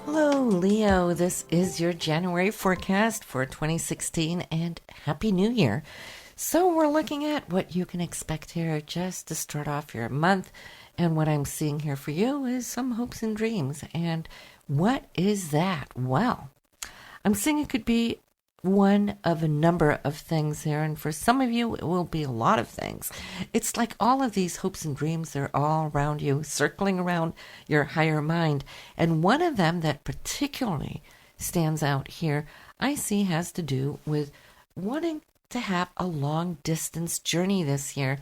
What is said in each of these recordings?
Hello, Leo. This is your January forecast for 2016, and Happy New Year. So we're looking at what you can expect here just to start off your month. And what I'm seeing here for you is some hopes and dreams. And what is that? Well, I'm seeing it could be one of a number of things here, and for some of you it will be a lot of things. It's like all of these hopes and dreams, they're all around you, circling around your higher mind. And one of them that particularly stands out here, I see, has to do with wanting to have a long distance journey this year.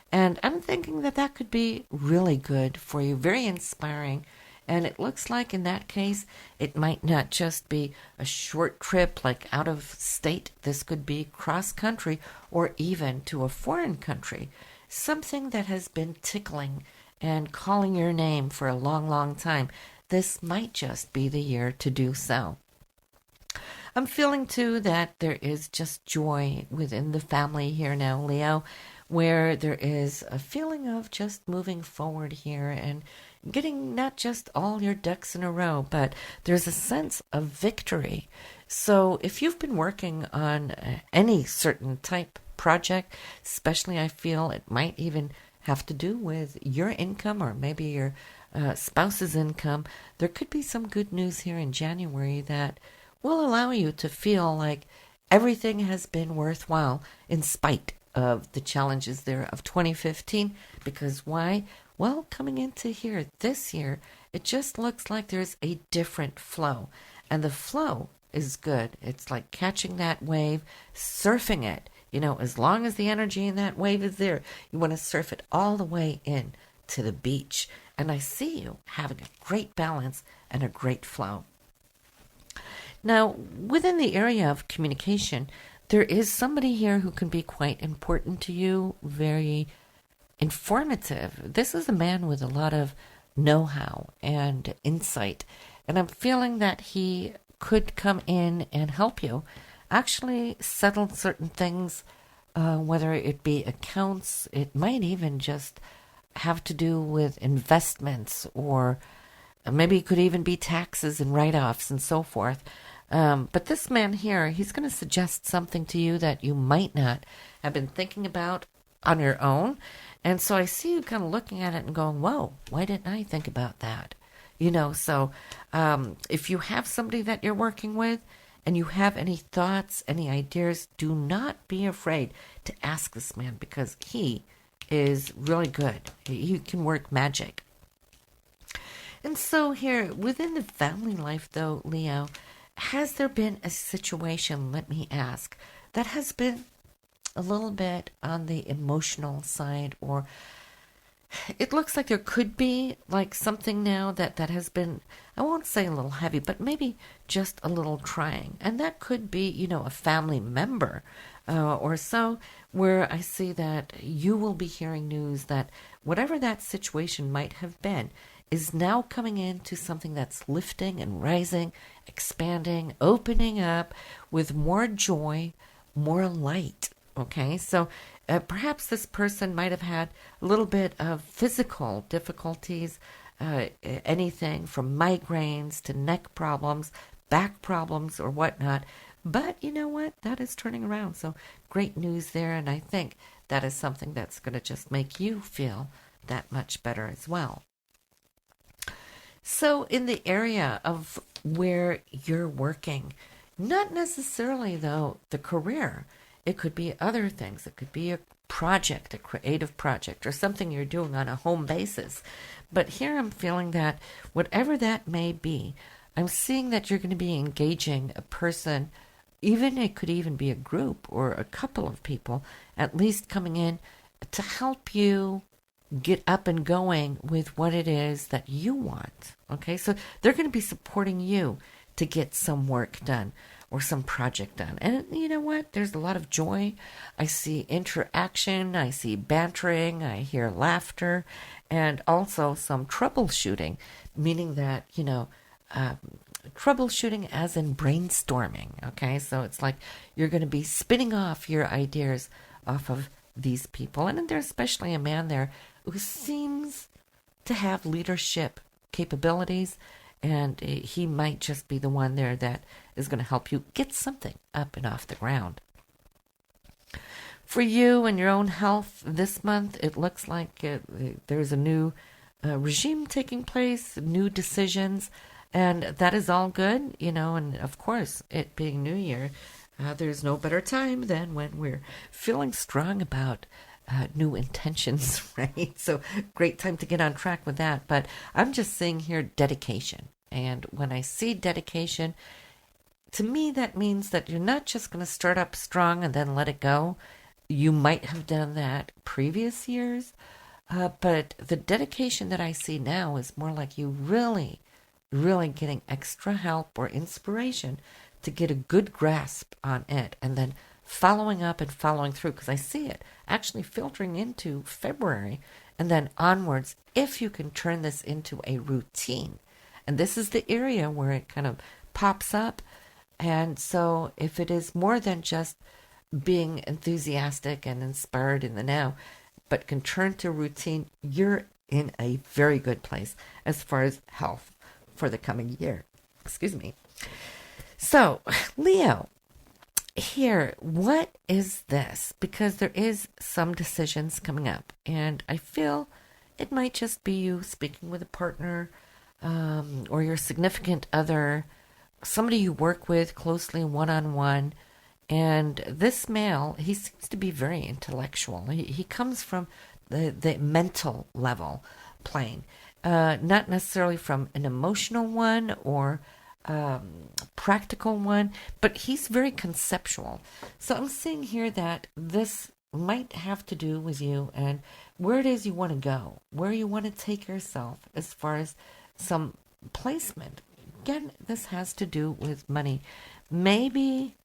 And I'm thinking that that could be really good for you, very inspiring. And it looks like in that case, it might not just be a short trip like out of state. This could be cross country or even to a foreign country. Something that has been tickling and calling your name for a long, long time. This might just be the year to do so. I'm feeling too that there is just joy within the family here now, Leo, where there is a feeling of just moving forward here and getting not just all your ducks in a row, but there's a sense of victory. So if you've been working on any certain type project, especially I feel it might even have to do with your income or maybe your spouse's income, there could be some good news here in January that will allow you to feel like everything has been worthwhile in spite of the challenges there of 2015. Because why? Well, coming into here this year, it just looks like there's a different flow. And the flow is good. It's like catching that wave, surfing it. You know, as long as the energy in that wave is there, you want to surf it all the way in to the beach. And I see you having a great balance and a great flow. Now, within the area of communication, there is somebody here who can be quite important to you, very informative. This is a man with a lot of know-how and insight, and I'm feeling that he could come in and help you actually settle certain things, whether it be accounts, it might even just have to do with investments, or maybe it could even be taxes and write-offs and so forth. But this man here, he's going to suggest something to you that you might not have been thinking about on your own. And so I see you kind of looking at it and going, whoa, why didn't I think about that? You know, so if you have somebody that you're working with and you have any thoughts, any ideas, do not be afraid to ask this man, because he is really good. He can work magic. And so here, within the family life though, Leo, has there been a situation, let me ask, that has been a little bit on the emotional side, or it looks like there could be like something now that has been, I won't say a little heavy, but maybe just a little trying. And that could be, you know, a family member or so, where I see that you will be hearing news that whatever that situation might have been is now coming into something that's lifting and rising, expanding, opening up with more joy, more light. Okay, so perhaps this person might have had a little bit of physical difficulties, anything from migraines to neck problems, back problems, or whatnot. But you know what? That is turning around. So great news there. And I think that is something that's going to just make you feel that much better as well. So in the area of where you're working, not necessarily, though, the career. It could be other things. It could be a project, a creative project, or something you're doing on a home basis. But here I'm feeling that whatever that may be, I'm seeing that you're going to be engaging a person, even it could even be a group or a couple of people, at least coming in to help you get up and going with what it is that you want. Okay, so they're going to be supporting you to get some work done or some project done. And you know what? There's a lot of joy. I see interaction. I see bantering. I hear laughter. And also some troubleshooting, meaning that, you know, troubleshooting as in brainstorming. Okay, so it's like you're going to be spinning off your ideas off of these people. And there's especially a man there who seems to have leadership capabilities, and he might just be the one there that is going to help you get something up and off the ground. For you and your own health this month, it looks like there's a new regime taking place, new decisions, and that is all good, and of course, it being New Year, there's no better time than when we're feeling strong about new intentions, right? So great time to get on track with that. But I'm just seeing here dedication. And when I see dedication, to me, that means that you're not just going to start up strong and then let it go. You might have done that previous years, but the dedication that I see now is more like you really, really getting extra help or inspiration to get a good grasp on it, and then following up and following through, because I see it actually filtering into February and then onwards, if you can turn this into a routine. And this is the area where it kind of pops up. And so if it is more than just being enthusiastic and inspired in the now, but can turn to routine, you're in a very good place as far as health for the coming year. Excuse me. So, Leo, here, what is this? Because there is some decisions coming up, and I feel it might just be you speaking with a partner or your significant other, somebody you work with closely one-on-one. And this male, he seems to be very intellectual. He comes from the mental level plane, not necessarily from an emotional one or practical one, but he's very conceptual. So I'm seeing here that this might have to do with you and where it is you want to go, where you want to take yourself as far as some placement. Again, this has to do with money. Maybe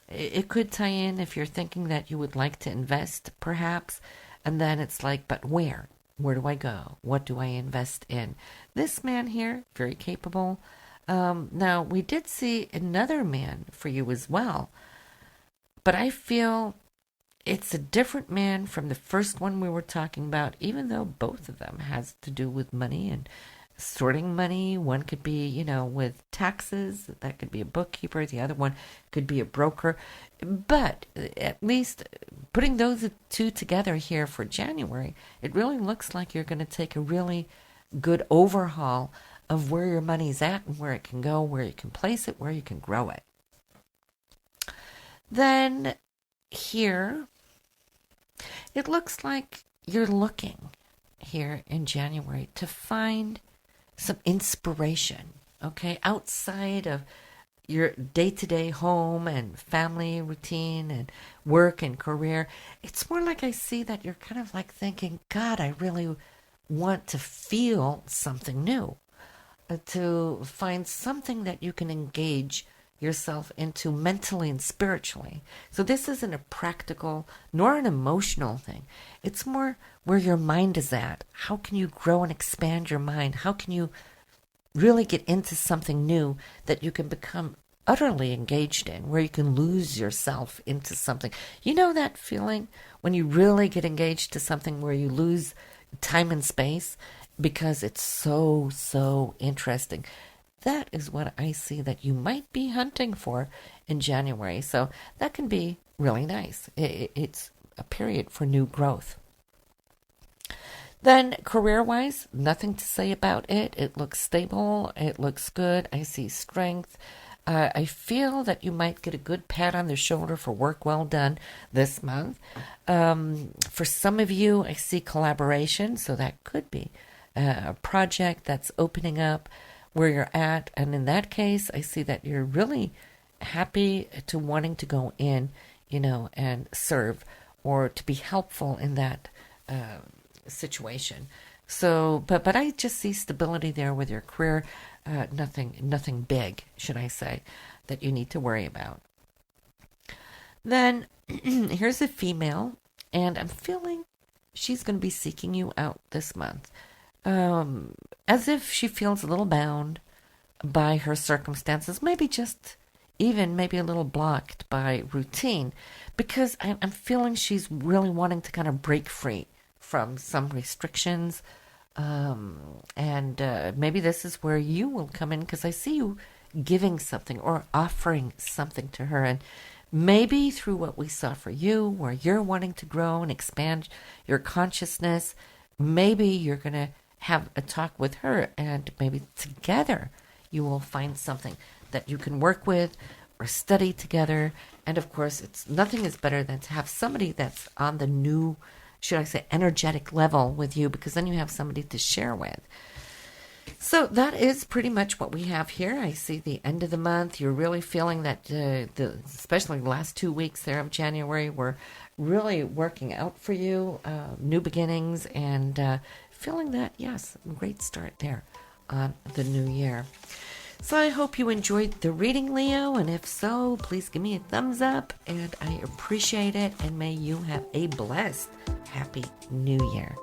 it could tie in if you're thinking that you would like to invest, perhaps, and then it's like, but where? Where do I go? What do I invest in? This man here, very capable. Now, we did see another man for you as well, but I feel it's a different man from the first one we were talking about, even though both of them has to do with money and sorting money. One could be, with taxes. That could be a bookkeeper. The other one could be a broker. But at least putting those two together here for January, it really looks like you're going to take a really good overhaul of where your money's at and where it can go, where you can place it, where you can grow it. Then here, it looks like you're looking here in January to find some inspiration, okay, outside of your day-to-day home and family routine and work and career. It's more like I see that you're kind of like thinking, God, I really want to feel something new, to find something that you can engage yourself into mentally and spiritually. So this isn't a practical nor an emotional thing. It's more where your mind is at. How can you grow and expand your mind? How can you really get into something new that you can become utterly engaged in, where you can lose yourself into something? You know that feeling when you really get engaged to something where you lose time and space because it's so interesting. That is what I see that you might be hunting for in January. So that can be really nice. It's a period for new growth. Then career-wise, nothing to say about it. It looks stable. It looks good. I see strength. I feel that you might get a good pat on the shoulder for work well done this month. For some of you, I see collaboration. So that could be a project that's opening up where you're at. And in that case, I see that you're really happy to wanting to go in, and serve or to be helpful in that situation. So, but I just see stability there with your career. Nothing big, should I say, that you need to worry about. Then here's a female, and I'm feeling she's going to be seeking you out this month. As if she feels a little bound by her circumstances, maybe a little blocked by routine, because I'm feeling she's really wanting to kind of break free from some restrictions, And maybe this is where you will come in, because I see you giving something or offering something to her. And maybe through what we saw for you, where you're wanting to grow and expand your consciousness, maybe you're going to have a talk with her, and maybe together you will find something that you can work with or study together. And of course, nothing is better than to have somebody that's on the new, should I say, energetic level with you, because then you have somebody to share with. So that is pretty much what we have here. I see the end of the month. You're really feeling that, especially the last 2 weeks there of January, were really working out for you, new beginnings, and feeling that, yes, great start there on the new year. So I hope you enjoyed the reading, Leo, and if so, please give me a thumbs up, and I appreciate it, and may you have a blessed, happy new year.